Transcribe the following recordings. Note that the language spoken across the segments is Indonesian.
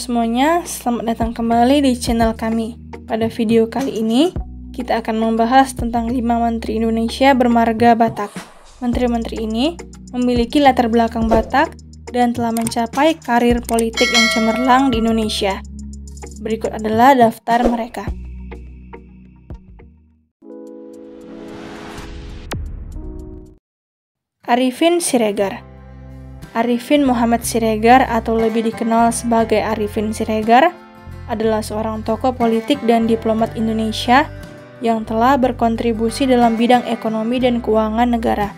semuanya, selamat datang kembali di channel kami. Pada video kali ini, kita akan membahas tentang 5 Menteri Indonesia bermarga Batak. Menteri-menteri ini memiliki latar belakang Batak dan telah mencapai karir politik yang cemerlang di Indonesia. Berikut adalah daftar mereka. Arifin Siregar. Arifin Muhammad Siregar atau lebih dikenal sebagai Arifin Siregar adalah seorang tokoh politik dan diplomat Indonesia yang telah berkontribusi dalam bidang ekonomi dan keuangan negara.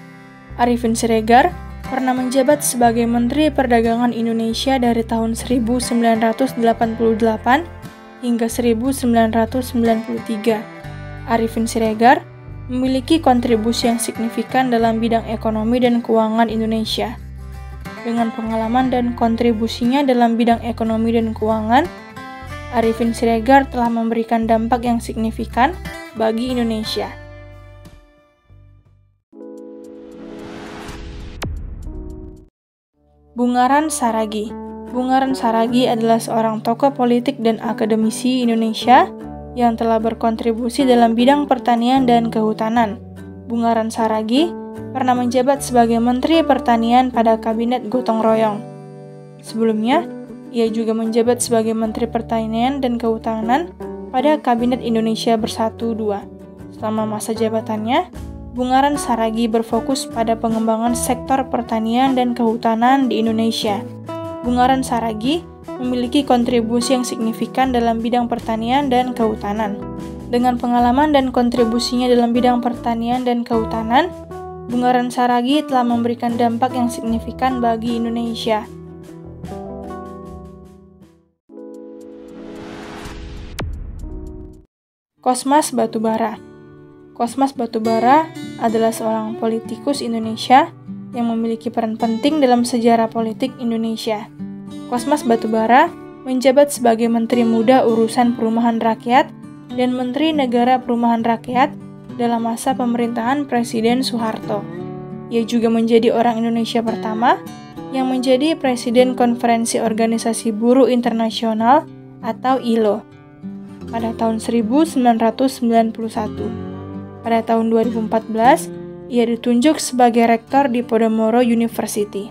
Arifin Siregar pernah menjabat sebagai Menteri Perdagangan Indonesia dari tahun 1988 hingga 1993. Arifin Siregar memiliki kontribusi yang signifikan dalam bidang ekonomi dan keuangan Indonesia. Dengan pengalaman dan kontribusinya dalam bidang ekonomi dan keuangan, Arifin Siregar telah memberikan dampak yang signifikan bagi Indonesia. Bungaran Saragi. Bungaran Saragi adalah seorang tokoh politik dan akademisi Indonesia yang telah berkontribusi dalam bidang pertanian dan kehutanan. Bungaran Saragi pernah menjabat sebagai Menteri Pertanian pada Kabinet Gotong Royong. Sebelumnya, ia juga menjabat sebagai Menteri Pertanian dan Kehutanan pada Kabinet Indonesia Bersatu II. Selama masa jabatannya, Bungaran Saragi berfokus pada pengembangan sektor pertanian dan kehutanan di Indonesia. Bungaran Saragi memiliki kontribusi yang signifikan dalam bidang pertanian dan kehutanan. Dengan pengalaman dan kontribusinya dalam bidang pertanian dan kehutanan, Bungaran Saragi telah memberikan dampak yang signifikan bagi Indonesia. Kosmas Batubara. Kosmas Batubara adalah seorang politikus Indonesia yang memiliki peran penting dalam sejarah politik Indonesia. Kosmas Batubara menjabat sebagai Menteri Muda Urusan Perumahan Rakyat dan Menteri Negara Perumahan Rakyat dalam masa pemerintahan Presiden Soeharto. Ia juga menjadi orang Indonesia pertama yang menjadi Presiden Konferensi Organisasi Buruh Internasional atau ILO pada tahun 1991. Pada tahun 2014, ia ditunjuk sebagai Rektor di Podomoro University.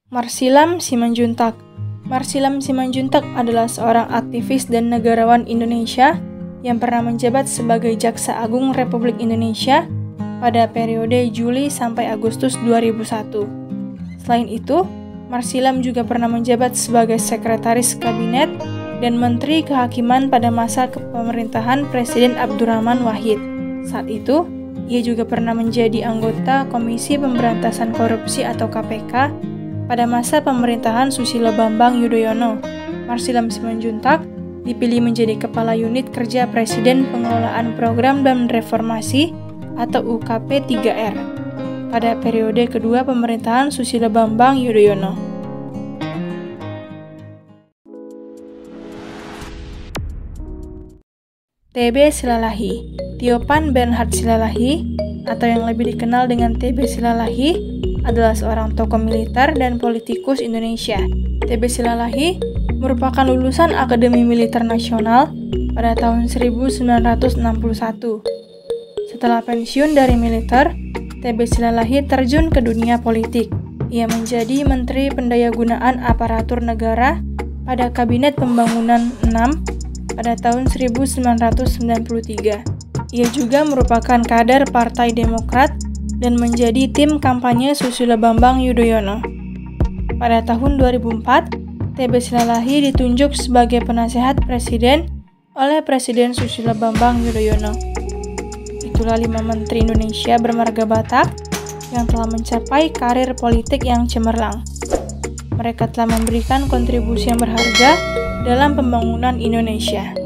Marsilam Simanjuntak. Marsilam Simanjuntak adalah seorang aktivis dan negarawan Indonesia yang pernah menjabat sebagai Jaksa Agung Republik Indonesia pada periode Juli sampai Agustus 2001. Selain itu, Marsilam juga pernah menjabat sebagai Sekretaris Kabinet dan Menteri Kehakiman pada masa kepemerintahan Presiden Abdurrahman Wahid. Saat itu, ia juga pernah menjadi anggota Komisi Pemberantasan Korupsi atau KPK pada masa pemerintahan Susilo Bambang Yudhoyono. Marsilam Simanjuntak dipilih menjadi Kepala Unit Kerja Presiden Pengelolaan Program dan Reformasi atau UKP 3R pada periode kedua pemerintahan Susilo Bambang Yudhoyono. TB Silalahi. Tiopan Bernhard Silalahi atau yang lebih dikenal dengan TB Silalahi adalah seorang tokoh militer dan politikus Indonesia. TB Silalahi merupakan lulusan Akademi Militer Nasional pada tahun 1961. Setelah pensiun dari militer, TB Silalahi terjun ke dunia politik. Ia menjadi Menteri Pendayagunaan Aparatur Negara pada Kabinet Pembangunan 6 pada tahun 1993. Ia juga merupakan kader Partai Demokrat dan menjadi tim kampanye Susilo Bambang Yudhoyono. Pada tahun 2004, TB Silalahi ditunjuk sebagai penasehat presiden oleh Presiden Susilo Bambang Yudhoyono. Itulah 5 Menteri Indonesia bermarga Batak yang telah mencapai karir politik yang cemerlang. Mereka telah memberikan kontribusi yang berharga dalam pembangunan Indonesia.